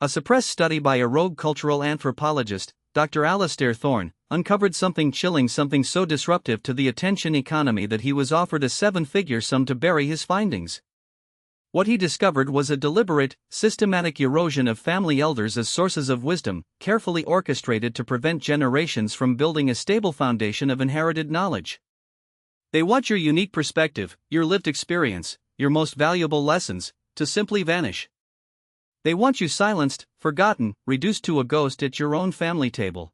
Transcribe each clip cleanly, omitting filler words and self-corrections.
A suppressed study by a rogue cultural anthropologist, Dr. Alastair Thorne, uncovered something chilling, something so disruptive to the attention economy that he was offered a seven-figure sum to bury his findings. What he discovered was a deliberate, systematic erosion of family elders as sources of wisdom, carefully orchestrated to prevent generations from building a stable foundation of inherited knowledge. They want your unique perspective, your lived experience, your most valuable lessons, to simply vanish. They want you silenced, forgotten, reduced to a ghost at your own family table.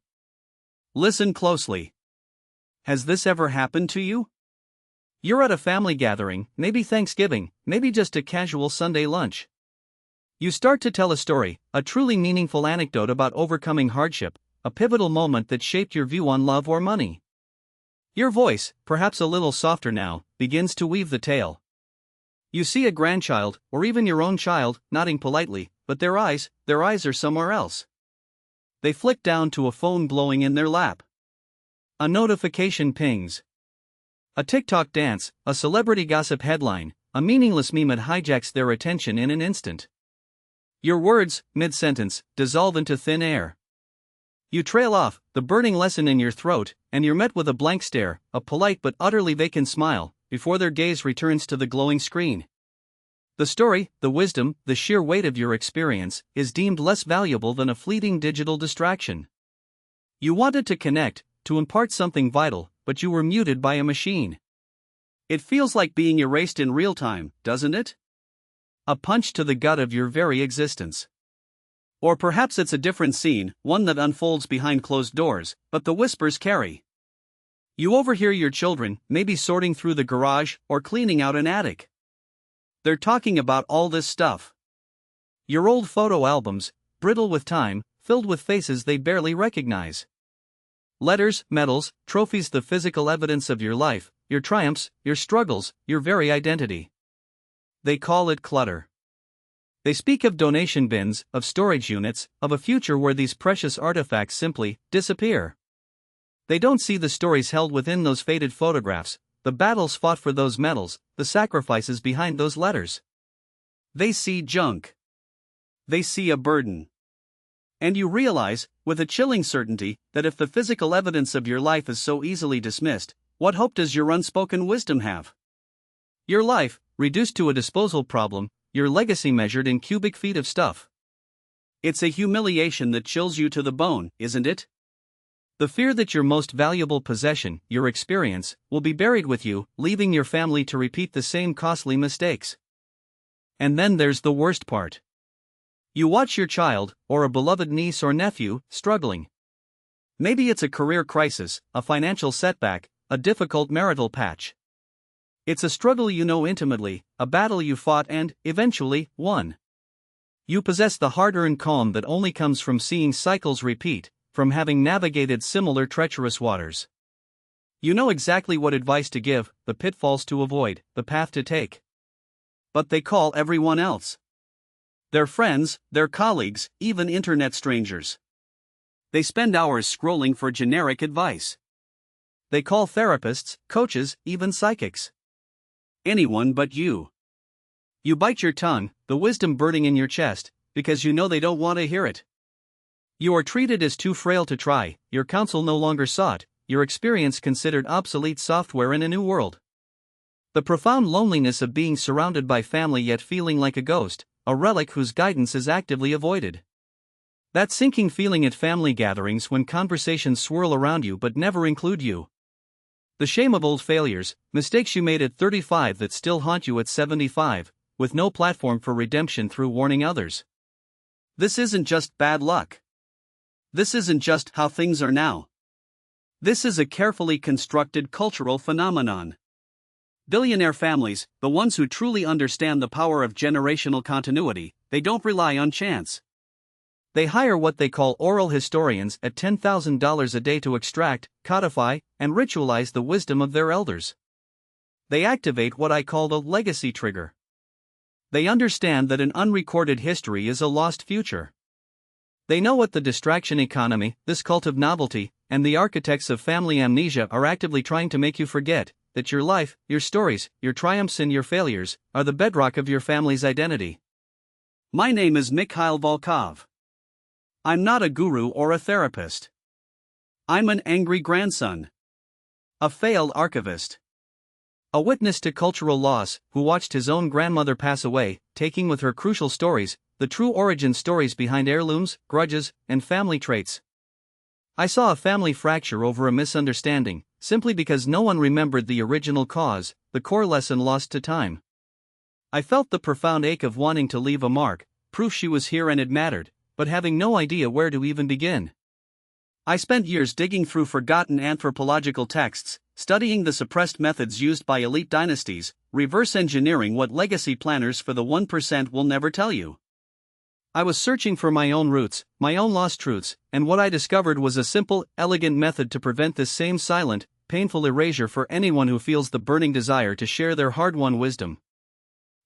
Listen closely. Has this ever happened to you? You're at a family gathering, maybe Thanksgiving, maybe just a casual Sunday lunch. You start to tell a story, a truly meaningful anecdote about overcoming hardship, a pivotal moment that shaped your view on love or money. Your voice, perhaps a little softer now, begins to weave the tale. You see a grandchild, or even your own child, nodding politely, but their eyes are somewhere else. They flick down to a phone glowing in their lap. A notification pings. A TikTok dance, a celebrity gossip headline, a meaningless meme hijacks their attention in an instant. Your words, mid-sentence, dissolve into thin air. You trail off, the burning lesson in your throat, and you're met with a blank stare, a polite but utterly vacant smile, before their gaze returns to the glowing screen. The story, the wisdom, the sheer weight of your experience, is deemed less valuable than a fleeting digital distraction. You wanted to connect, to impart something vital, but you were muted by a machine. It feels like being erased in real time, doesn't it? A punch to the gut of your very existence. Or perhaps it's a different scene, one that unfolds behind closed doors, but the whispers carry. You overhear your children, maybe sorting through the garage or cleaning out an attic. They're talking about all this stuff. Your old photo albums, brittle with time, filled with faces they barely recognize. Letters, medals, trophies, the physical evidence of your life, your triumphs, your struggles, your very identity. They call it clutter. They speak of donation bins, of storage units, of a future where these precious artifacts simply disappear. They don't see the stories held within those faded photographs, the battles fought for those medals, the sacrifices behind those letters. They see junk. They see a burden. And you realize, with a chilling certainty, that if the physical evidence of your life is so easily dismissed, what hope does your unspoken wisdom have? Your life, reduced to a disposal problem, your legacy measured in cubic feet of stuff. It's a humiliation that chills you to the bone, isn't it? The fear that your most valuable possession, your experience, will be buried with you, leaving your family to repeat the same costly mistakes. And then there's the worst part. You watch your child, or a beloved niece or nephew, struggling. Maybe it's a career crisis, a financial setback, a difficult marital patch. It's a struggle you know intimately, a battle you fought and, eventually, won. You possess the hard-earned calm that only comes from seeing cycles repeat, from having navigated similar treacherous waters. You know exactly what advice to give, the pitfalls to avoid, the path to take. But they call everyone else. Their friends, their colleagues, even internet strangers. They spend hours scrolling for generic advice. They call therapists, coaches, even psychics. Anyone but you. You bite your tongue, the wisdom burning in your chest, because you know they don't want to hear it. You are treated as too frail to try, your counsel no longer sought, your experience considered obsolete software in a new world. The profound loneliness of being surrounded by family yet feeling like a ghost, a relic whose guidance is actively avoided. That sinking feeling at family gatherings when conversations swirl around you but never include you. The shame of old failures, mistakes you made at 35 that still haunt you at 75, with no platform for redemption through warning others. This isn't just bad luck. This isn't just how things are now. This is a carefully constructed cultural phenomenon. Billionaire families, the ones who truly understand the power of generational continuity, they don't rely on chance. They hire what they call oral historians at $10,000 a day to extract, codify, and ritualize the wisdom of their elders. They activate what I call the legacy trigger. They understand that an unrecorded history is a lost future. They know what the distraction economy, this cult of novelty, and the architects of family amnesia are actively trying to make you forget that your life, your stories, your triumphs and your failures, are the bedrock of your family's identity. My name is Mikhail Volkov. I'm not a guru or a therapist. I'm an angry grandson. A failed archivist. A witness to cultural loss, who watched his own grandmother pass away, taking with her crucial stories, the true origin stories behind heirlooms, grudges, and family traits. I saw a family fracture over a misunderstanding, simply because no one remembered the original cause, the core lesson lost to time. I felt the profound ache of wanting to leave a mark, proof she was here and it mattered, but having no idea where to even begin. I spent years digging through forgotten anthropological texts, studying the suppressed methods used by elite dynasties, reverse engineering what legacy planners for the 1% will never tell you. I was searching for my own roots, my own lost truths, and what I discovered was a simple, elegant method to prevent this same silent, painful erasure for anyone who feels the burning desire to share their hard-won wisdom.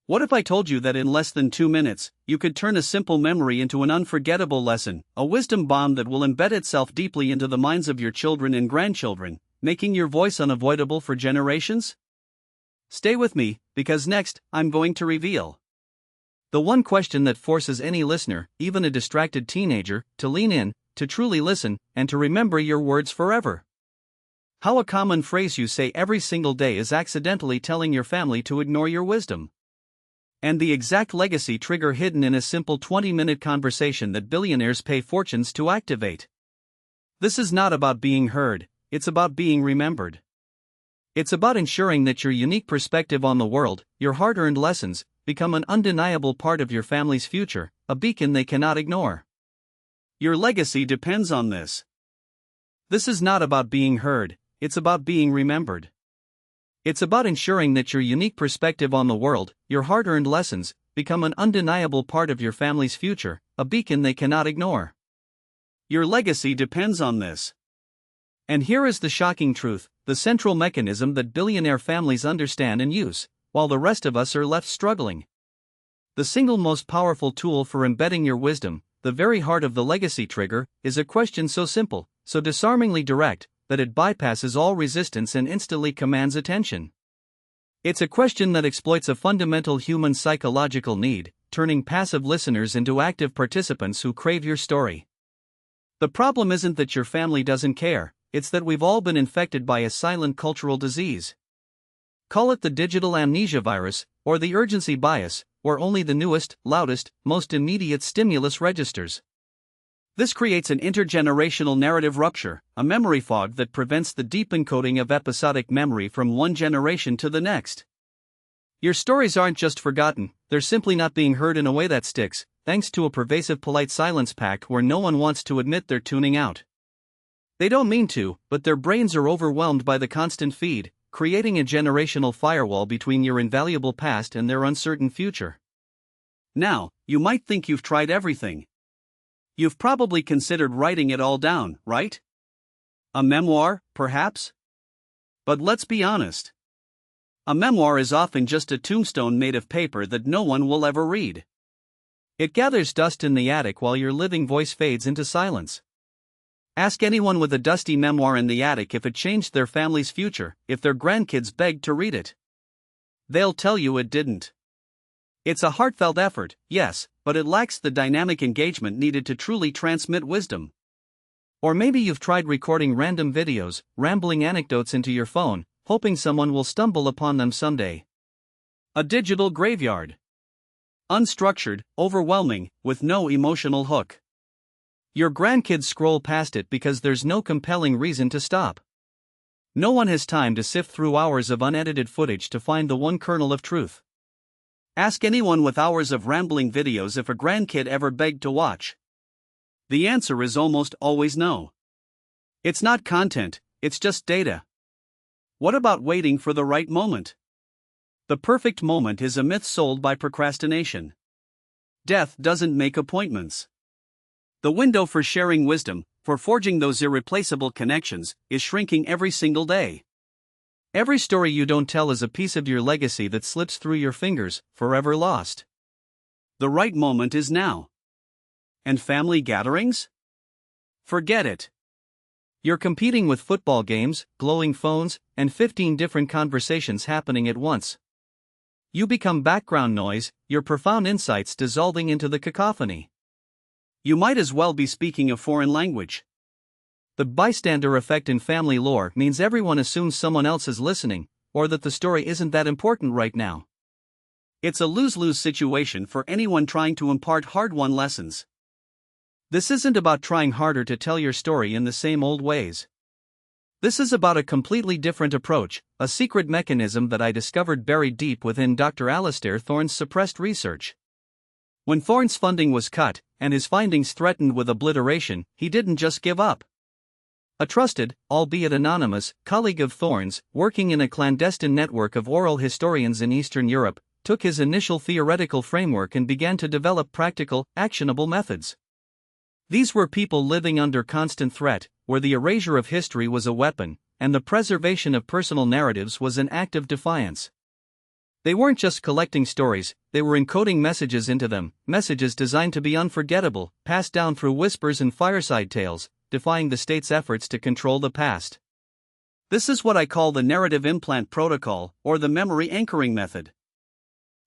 What if I told you that in less than 2 minutes, you could turn a simple memory into an unforgettable lesson, a wisdom bomb that will embed itself deeply into the minds of your children and grandchildren, making your voice unavoidable for generations? Stay with me, because next, I'm going to reveal the one question that forces any listener, even a distracted teenager, to lean in, to truly listen, and to remember your words forever. How a common phrase you say every single day is accidentally telling your family to ignore your wisdom. And the exact legacy trigger hidden in a simple 20-minute conversation that billionaires pay fortunes to activate. This is not about being heard, it's about being remembered. It's about ensuring that your unique perspective on the world, your hard-earned lessons, become an undeniable part of your family's future, a beacon they cannot ignore. Your legacy depends on this. This is not about being heard, it's about being remembered. It's about ensuring that your unique perspective on the world, your hard-earned lessons, become an undeniable part of your family's future, a beacon they cannot ignore. Your legacy depends on this. And here is the shocking truth, the central mechanism that billionaire families understand and use, while the rest of us are left struggling. The single most powerful tool for embedding your wisdom, the very heart of the legacy trigger, is a question so simple, so disarmingly direct, that it bypasses all resistance and instantly commands attention. It's a question that exploits a fundamental human psychological need, turning passive listeners into active participants who crave your story. The problem isn't that your family doesn't care, it's that we've all been infected by a silent cultural disease. Call it the digital amnesia virus, or the urgency bias, where only the newest, loudest, most immediate stimulus registers. This creates an intergenerational narrative rupture, a memory fog that prevents the deep encoding of episodic memory from one generation to the next. Your stories aren't just forgotten, they're simply not being heard in a way that sticks, thanks to a pervasive polite silence pact where no one wants to admit they're tuning out. They don't mean to, but their brains are overwhelmed by the constant feed, creating a generational firewall between your invaluable past and their uncertain future. Now, you might think you've tried everything. You've probably considered writing it all down, right? A memoir, perhaps? But let's be honest. A memoir is often just a tombstone made of paper that no one will ever read. It gathers dust in the attic while your living voice fades into silence. Ask anyone with a dusty memoir in the attic if it changed their family's future, if their grandkids begged to read it. They'll tell you it didn't. It's a heartfelt effort, yes, but it lacks the dynamic engagement needed to truly transmit wisdom. Or maybe you've tried recording random videos, rambling anecdotes into your phone, hoping someone will stumble upon them someday. A digital graveyard. Unstructured, overwhelming, with no emotional hook. Your grandkids scroll past it because there's no compelling reason to stop. No one has time to sift through hours of unedited footage to find the one kernel of truth. Ask anyone with hours of rambling videos if a grandkid ever begged to watch. The answer is almost always no. It's not content, it's just data. What about waiting for the right moment? The perfect moment is a myth sold by procrastination. Death doesn't make appointments. The window for sharing wisdom, for forging those irreplaceable connections, is shrinking every single day. Every story you don't tell is a piece of your legacy that slips through your fingers, forever lost. The right moment is now. And family gatherings? Forget it. You're competing with football games, glowing phones, and 15 different conversations happening at once. You become background noise, your profound insights dissolving into the cacophony. You might as well be speaking a foreign language. The bystander effect in family lore means everyone assumes someone else is listening, or that the story isn't that important right now. It's a lose-lose situation for anyone trying to impart hard-won lessons. This isn't about trying harder to tell your story in the same old ways. This is about a completely different approach, a secret mechanism that I discovered buried deep within Dr. Alastair Thorne's suppressed research. When Thorne's funding was cut, and his findings threatened with obliteration, he didn't just give up. A trusted, albeit anonymous, colleague of Thorne's, working in a clandestine network of oral historians in Eastern Europe, took his initial theoretical framework and began to develop practical, actionable methods. These were people living under constant threat, where the erasure of history was a weapon, and the preservation of personal narratives was an act of defiance. They weren't just collecting stories, they were encoding messages into them, messages designed to be unforgettable, passed down through whispers and fireside tales, defying the state's efforts to control the past. This is what I call the narrative implant protocol, or the memory anchoring method.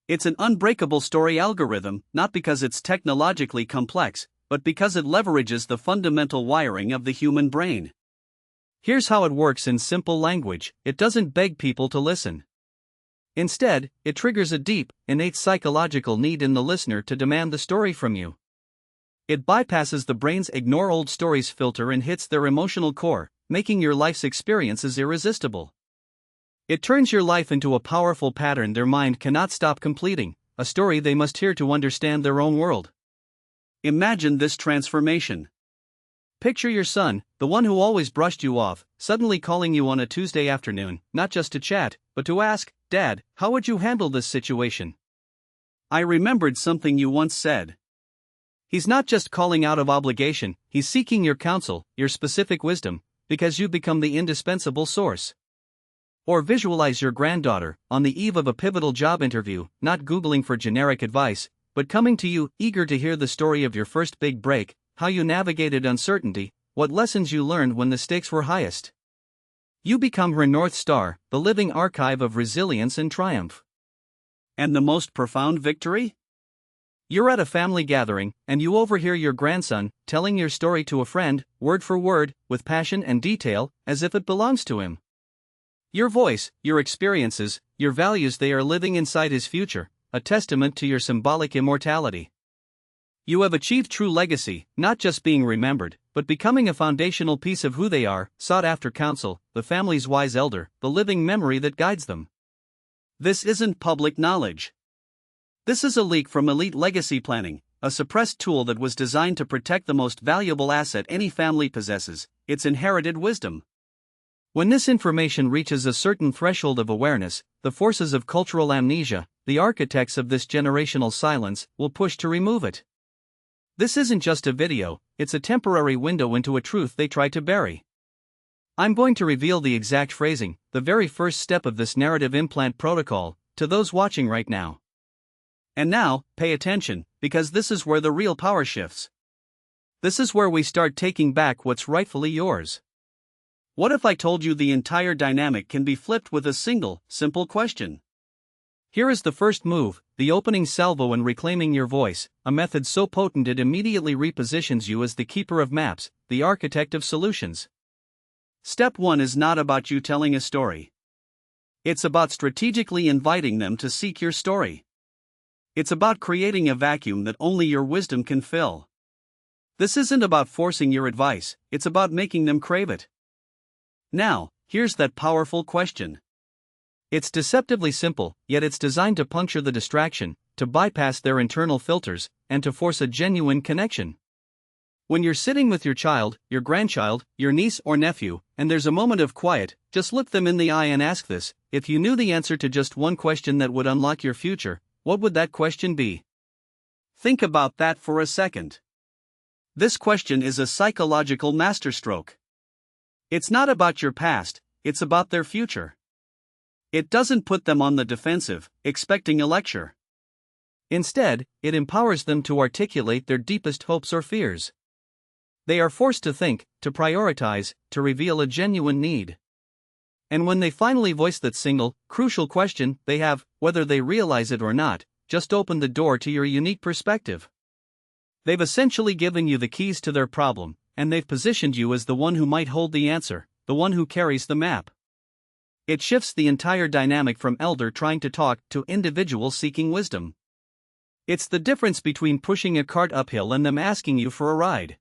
It's an unbreakable story algorithm, not because it's technologically complex, but because it leverages the fundamental wiring of the human brain. Here's how it works in simple language: it doesn't beg people to listen. Instead, it triggers a deep, innate psychological need in the listener to demand the story from you. It bypasses the brain's ignore old stories filter and hits their emotional core, making your life's experiences irresistible. It turns your life into a powerful pattern their mind cannot stop completing, a story they must hear to understand their own world. Imagine this transformation. Picture your son, the one who always brushed you off, suddenly calling you on a Tuesday afternoon, not just to chat, but to ask, "Dad, how would you handle this situation?" I remembered something you once said. He's not just calling out of obligation, he's seeking your counsel, your specific wisdom, because you become the indispensable source. Or visualize your granddaughter, on the eve of a pivotal job interview, not Googling for generic advice, but coming to you, eager to hear the story of your first big break, how you navigated uncertainty, what lessons you learned when the stakes were highest. You become her North Star, the living archive of resilience and triumph. And the most profound victory? You're at a family gathering, and you overhear your grandson telling your story to a friend, word for word, with passion and detail, as if it belongs to him. Your voice, your experiences, your values, they are living inside his future, a testament to your symbolic immortality. You have achieved true legacy, not just being remembered, but becoming a foundational piece of who they are, sought after counsel, the family's wise elder, the living memory that guides them. This isn't public knowledge. This is a leak from elite legacy planning, a suppressed tool that was designed to protect the most valuable asset any family possesses, its inherited wisdom. When this information reaches a certain threshold of awareness, the forces of cultural amnesia, the architects of this generational silence, will push to remove it. This isn't just a video, it's a temporary window into a truth they try to bury. I'm going to reveal the exact phrasing, the very first step of this narrative implant protocol, to those watching right now. And now, pay attention, because this is where the real power shifts. This is where we start taking back what's rightfully yours. What if I told you the entire dynamic can be flipped with a single, simple question? Here is the first move, the opening salvo and reclaiming your voice, a method so potent it immediately repositions you as the keeper of maps, the architect of solutions. Step 1 is not about you telling a story. It's about strategically inviting them to seek your story. It's about creating a vacuum that only your wisdom can fill. This isn't about forcing your advice, it's about making them crave it. Now, here's that powerful question. It's deceptively simple, yet it's designed to puncture the distraction, to bypass their internal filters, and to force a genuine connection. When you're sitting with your child, your grandchild, your niece or nephew, and there's a moment of quiet, just look them in the eye and ask this: if you knew the answer to just one question that would unlock your future, what would that question be? Think about that for a second. This question is a psychological masterstroke. It's not about your past, it's about their future. It doesn't put them on the defensive, expecting a lecture. Instead, it empowers them to articulate their deepest hopes or fears. They are forced to think, to prioritize, to reveal a genuine need. And when they finally voice that single, crucial question, they have, whether they realize it or not, just opened the door to your unique perspective. They've essentially given you the keys to their problem, and they've positioned you as the one who might hold the answer, the one who carries the map. It shifts the entire dynamic from elder trying to talk to individual seeking wisdom. It's the difference between pushing a cart uphill and them asking you for a ride.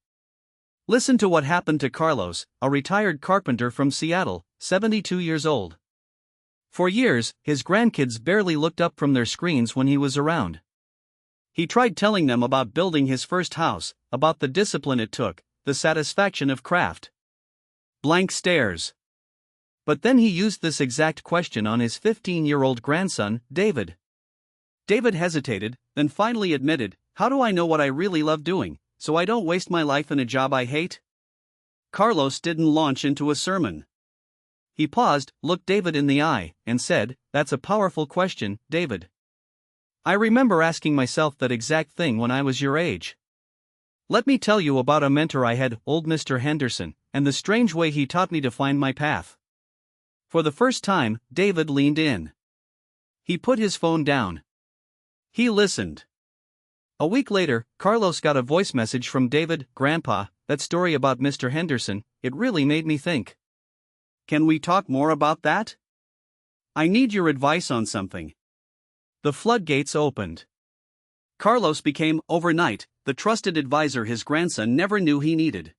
Listen to what happened to Carlos, a retired carpenter from Seattle, 72 years old. For years, his grandkids barely looked up from their screens when he was around. He tried telling them about building his first house, about the discipline it took, the satisfaction of craft. Blank stares. But then he used this exact question on his 15-year-old grandson, David. David hesitated, then finally admitted, "How do I know what I really love doing, so I don't waste my life in a job I hate?" Carlos didn't launch into a sermon. He paused, looked David in the eye, and said, "That's a powerful question, David. I remember asking myself that exact thing when I was your age. Let me tell you about a mentor I had, old Mr. Henderson, and the strange way he taught me to find my path." For the first time, David leaned in. He put his phone down. He listened. A week later, Carlos got a voice message from David. "Grandpa, that story about Mr. Henderson, it really made me think. Can we talk more about that? I need your advice on something." The floodgates opened. Carlos became, overnight, the trusted advisor his grandson never knew he needed.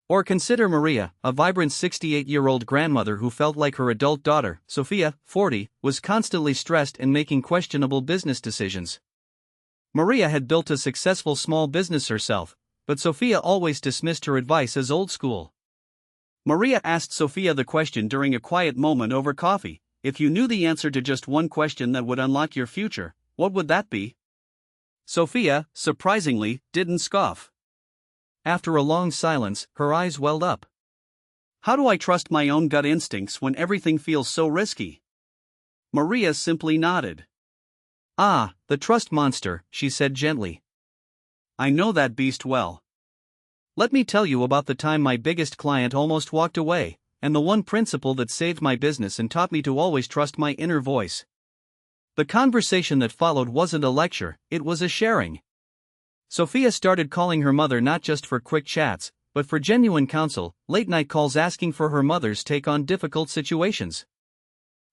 Or consider Maria, a vibrant 68-year-old grandmother who felt like her adult daughter, Sophia, 40, was constantly stressed and making questionable business decisions. Maria had built a successful small business herself, but Sophia always dismissed her advice as old school. Maria asked Sophia the question during a quiet moment over coffee: "If you knew the answer to just one question that would unlock your future, what would that be?" Sophia, surprisingly, didn't scoff. After a long silence, her eyes welled up. "How do I trust my own gut instincts when everything feels so risky?" Maria simply nodded. "Ah, the trust monster," she said gently. "I know that beast well. Let me tell you about the time my biggest client almost walked away, and the one principle that saved my business and taught me to always trust my inner voice." The conversation that followed wasn't a lecture, it was a sharing. Sophia started calling her mother not just for quick chats, but for genuine counsel, late-night calls asking for her mother's take on difficult situations.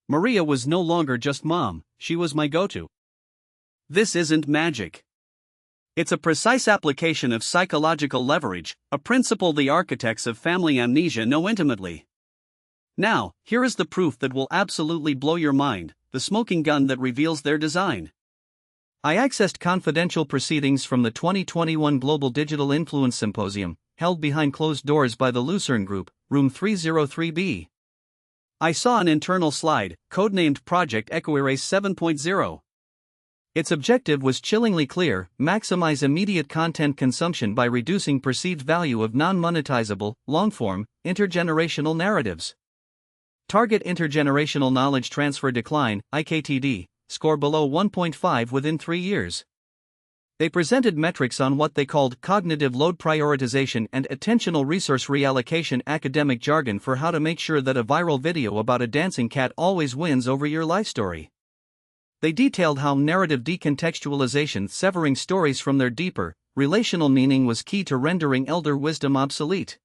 Maria was no longer just mom, she was my go-to. This isn't magic. It's a precise application of psychological leverage, a principle the architects of family amnesia know intimately. Now, here is the proof that will absolutely blow your mind, the smoking gun that reveals their design. I accessed confidential proceedings from the 2021 Global Digital Influence Symposium, held behind closed doors by the Lucerne Group, room 303B. I saw an internal slide, codenamed Project Equerase 7.0. Its objective was chillingly clear: maximize immediate content consumption by reducing perceived value of non-monetizable, long-form, intergenerational narratives. Target intergenerational knowledge transfer decline, IKTD, score below 1.5 within 3 years. They presented metrics on what they called cognitive load prioritization and attentional resource reallocation, academic jargon for how to make sure that a viral video about a dancing cat always wins over your life story. They detailed how narrative decontextualization, severing stories from their deeper, relational meaning, was key to rendering elder wisdom obsolete.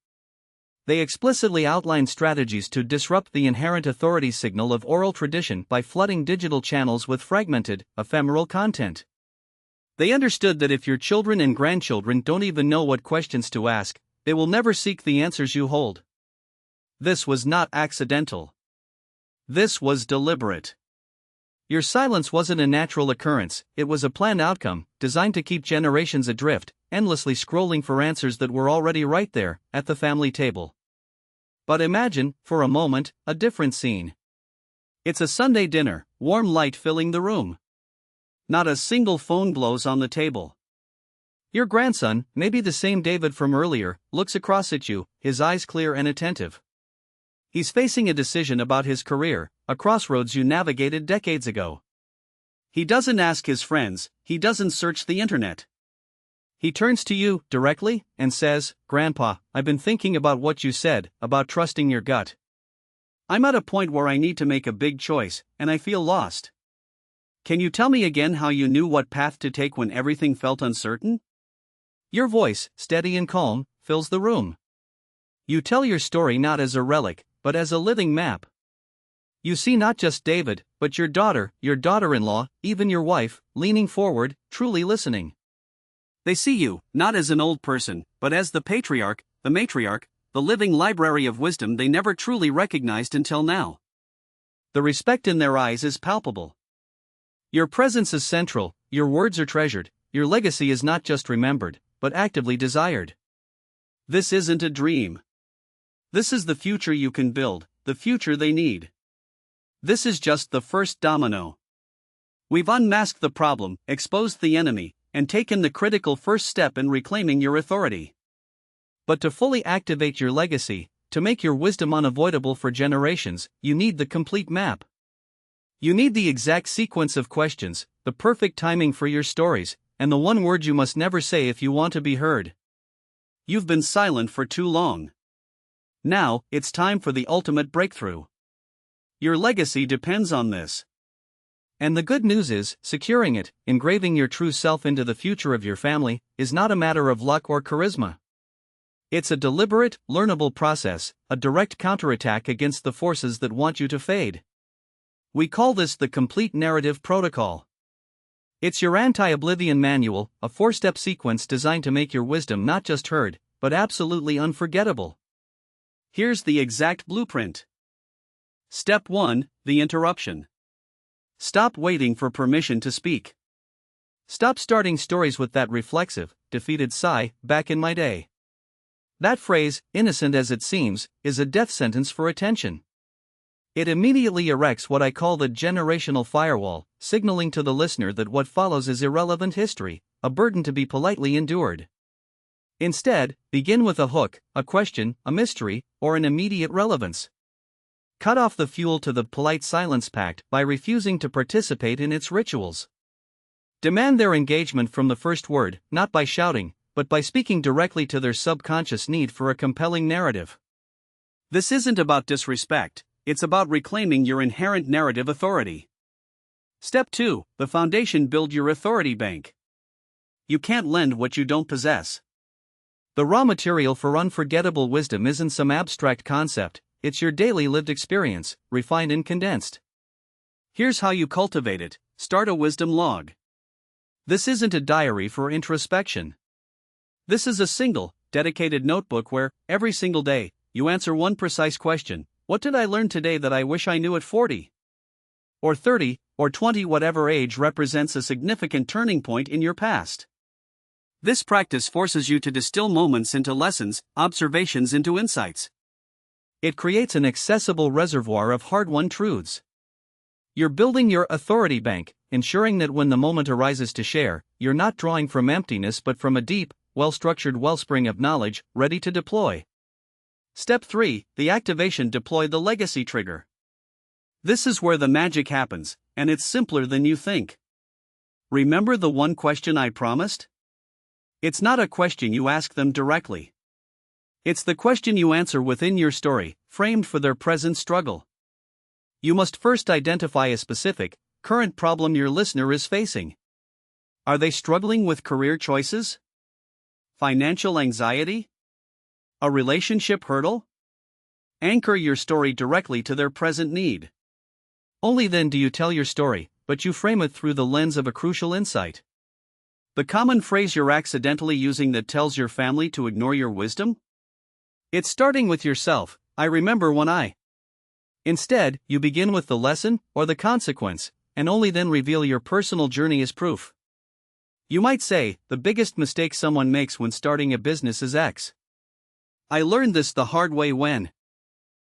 They explicitly outlined strategies to disrupt the inherent authority signal of oral tradition by flooding digital channels with fragmented, ephemeral content. They understood that if your children and grandchildren don't even know what questions to ask, they will never seek the answers you hold. This was not accidental. This was deliberate. Your silence wasn't a natural occurrence, it was a planned outcome, designed to keep generations adrift, endlessly scrolling for answers that were already right there, at the family table. But imagine, for a moment, a different scene. It's a Sunday dinner, warm light filling the room. Not a single phone blows on the table. Your grandson, maybe the same David from earlier, looks across at you, his eyes clear and attentive. He's facing a decision about his career, a crossroads you navigated decades ago. He doesn't ask his friends, he doesn't search the internet. He turns to you, directly, and says, "Grandpa, I've been thinking about what you said, about trusting your gut. I'm at a point where I need to make a big choice, and I feel lost. Can you tell me again how you knew what path to take when everything felt uncertain?" Your voice, steady and calm, fills the room. You tell your story not as a relic, but as a living map. You see not just David, but your daughter-in-law, even your wife, leaning forward, truly listening. They see you, not as an old person, but as the patriarch, the matriarch, the living library of wisdom they never truly recognized until now. The respect in their eyes is palpable. Your presence is central, your words are treasured, your legacy is not just remembered, but actively desired. This isn't a dream. This is the future you can build, the future they need. This is just the first domino. We've unmasked the problem, exposed the enemy, and taken the critical first step in reclaiming your authority. But to fully activate your legacy, to make your wisdom unavoidable for generations, you need the complete map. You need the exact sequence of questions, the perfect timing for your stories, and the one word you must never say if you want to be heard. You've been silent for too long. Now, it's time for the ultimate breakthrough. Your legacy depends on this. And the good news is, securing it, engraving your true self into the future of your family, is not a matter of luck or charisma. It's a deliberate, learnable process, a direct counterattack against the forces that want you to fade. We call this the complete narrative protocol. It's your anti-oblivion manual, a 4-step sequence designed to make your wisdom not just heard, but absolutely unforgettable. Here's the exact blueprint. Step 1, the interruption. Stop waiting for permission to speak. Stop starting stories with that reflexive, defeated sigh, "back in my day." That phrase, innocent as it seems, is a death sentence for attention. It immediately erects what I call the generational firewall, signaling to the listener that what follows is irrelevant history, a burden to be politely endured. Instead, begin with a hook, a question, a mystery, or an immediate relevance. Cut off the fuel to the polite silence pact by refusing to participate in its rituals. Demand their engagement from the first word, not by shouting, but by speaking directly to their subconscious need for a compelling narrative. This isn't about disrespect, it's about reclaiming your inherent narrative authority. Step 2, the foundation: build your authority bank. You can't lend what you don't possess. The raw material for unforgettable wisdom isn't some abstract concept, it's your daily lived experience, refined and condensed. Here's how you cultivate it: start a wisdom log. This isn't a diary for introspection. This is a single, dedicated notebook where, every single day, you answer one precise question: what did I learn today that I wish I knew at 40? Or 30, or 20, whatever age represents a significant turning point in your past. This practice forces you to distill moments into lessons, observations into insights. It creates an accessible reservoir of hard-won truths. You're building your authority bank, ensuring that when the moment arises to share, you're not drawing from emptiness but from a deep, well-structured wellspring of knowledge, ready to deploy. Step 3, the activation: deploy the legacy trigger. This is where the magic happens, and it's simpler than you think. Remember the one question I promised? It's not a question you ask them directly. It's the question you answer within your story, framed for their present struggle. You must first identify a specific, current problem your listener is facing. Are they struggling with career choices? Financial anxiety? A relationship hurdle? Anchor your story directly to their present need. Only then do you tell your story, but you frame it through the lens of a crucial insight. The common phrase you're accidentally using that tells your family to ignore your wisdom? It's starting with yourself: I remember when I. Instead, you begin with the lesson, or the consequence, and only then reveal your personal journey as proof. You might say, the biggest mistake someone makes when starting a business is X. I learned this the hard way when.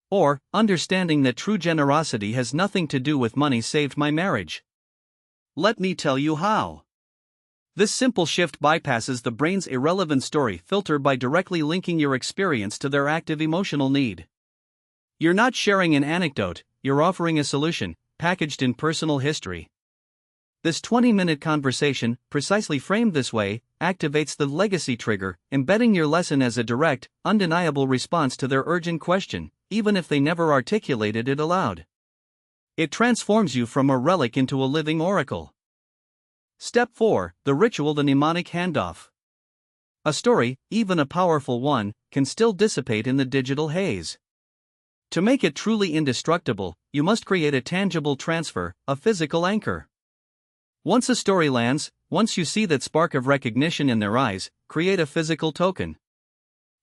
Or, understanding that true generosity has nothing to do with money saved my marriage. Let me tell you how. This simple shift bypasses the brain's irrelevant story filter by directly linking your experience to their active emotional need. You're not sharing an anecdote, you're offering a solution, packaged in personal history. This 20-minute conversation, precisely framed this way, activates the legacy trigger, embedding your lesson as a direct, undeniable response to their urgent question, even if they never articulated it aloud. It transforms you from a relic into a living oracle. Step 4, the ritual: the mnemonic handoff. A story, even a powerful one, can still dissipate in the digital haze. To make it truly indestructible, you must create a tangible transfer, a physical anchor. Once a story lands, once you see that spark of recognition in their eyes, create a physical token.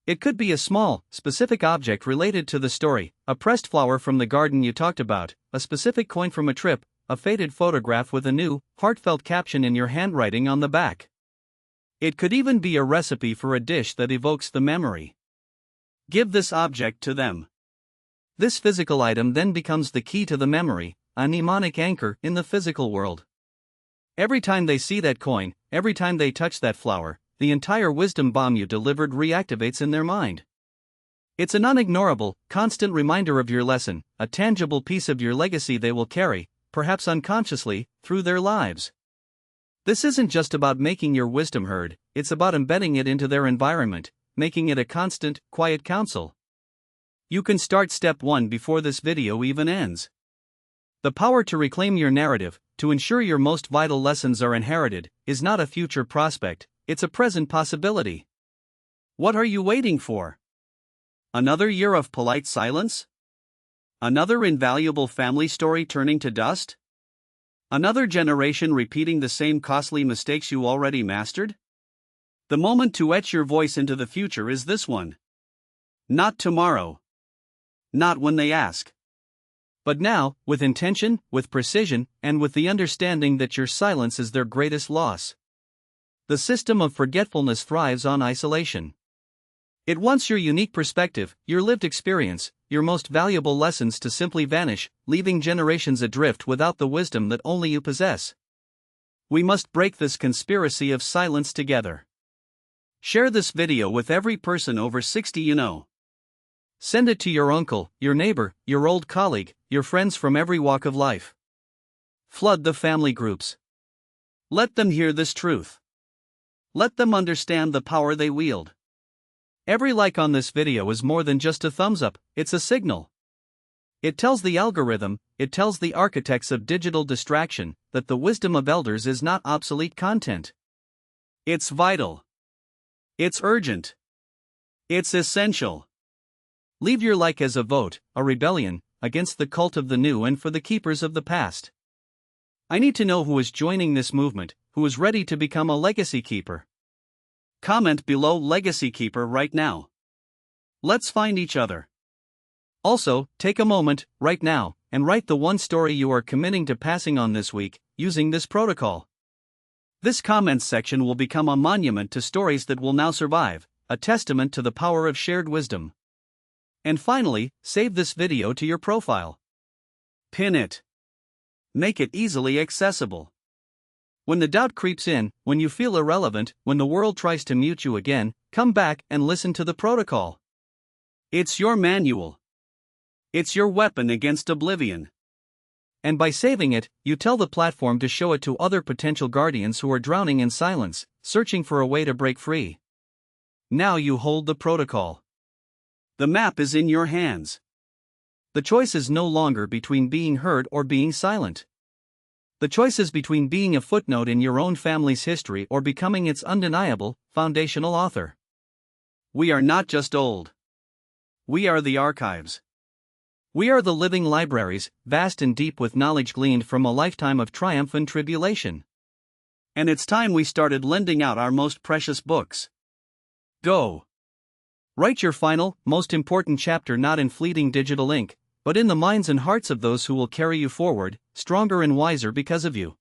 It could be a small, specific object related to the story, a pressed flower from the garden you talked about, a specific coin from a trip, a faded photograph with a new, heartfelt caption in your handwriting on the back. It could even be a recipe for a dish that evokes the memory. Give this object to them. This physical item then becomes the key to the memory, a mnemonic anchor in the physical world. Every time they see that coin, every time they touch that flower, the entire wisdom bomb you delivered reactivates in their mind. It's an unignorable, constant reminder of your lesson, a tangible piece of your legacy they will carry, perhaps unconsciously, through their lives. This isn't just about making your wisdom heard, it's about embedding it into their environment, making it a constant, quiet counsel. You can start step 1 before this video even ends. The power to reclaim your narrative, to ensure your most vital lessons are inherited, is not a future prospect, it's a present possibility. What are you waiting for? Another year of polite silence? Another invaluable family story turning to dust? Another generation repeating the same costly mistakes you already mastered? The moment to etch your voice into the future is this one. Not tomorrow. Not when they ask. But now, with intention, with precision, and with the understanding that your silence is their greatest loss. The system of forgetfulness thrives on isolation. It wants your unique perspective, your lived experience, your most valuable lessons to simply vanish, leaving generations adrift without the wisdom that only you possess. We must break this conspiracy of silence together. Share this video with every person over 60 you know. Send it to your uncle, your neighbor, your old colleague, your friends from every walk of life. Flood the family groups. Let them hear this truth. Let them understand the power they wield. Every like on this video is more than just a thumbs up, it's a signal. It tells the algorithm, it tells the architects of digital distraction, that the wisdom of elders is not obsolete content. It's vital. It's urgent. It's essential. Leave your like as a vote, a rebellion, against the cult of the new and for the keepers of the past. I need to know who is joining this movement, who is ready to become a legacy keeper. Comment below legacy keeper right now. Let's find each other. Also, take a moment, right now, and write the one story you are committing to passing on this week, using this protocol. This comments section will become a monument to stories that will now survive, a testament to the power of shared wisdom. And finally, save this video to your profile. Pin it. Make it easily accessible. When the doubt creeps in, when you feel irrelevant, when the world tries to mute you again, come back and listen to the protocol. It's your manual. It's your weapon against oblivion. And by saving it, you tell the platform to show it to other potential guardians who are drowning in silence, searching for a way to break free. Now you hold the protocol. The map is in your hands. The choice is no longer between being heard or being silent. The choice is between being a footnote in your own family's history or becoming its undeniable, foundational author. We are not just old. We are the archives. We are the living libraries, vast and deep with knowledge gleaned from a lifetime of triumph and tribulation. And it's time we started lending out our most precious books. Go. Write your final, most important chapter not in fleeting digital ink, but in the minds and hearts of those who will carry you forward, stronger and wiser because of you.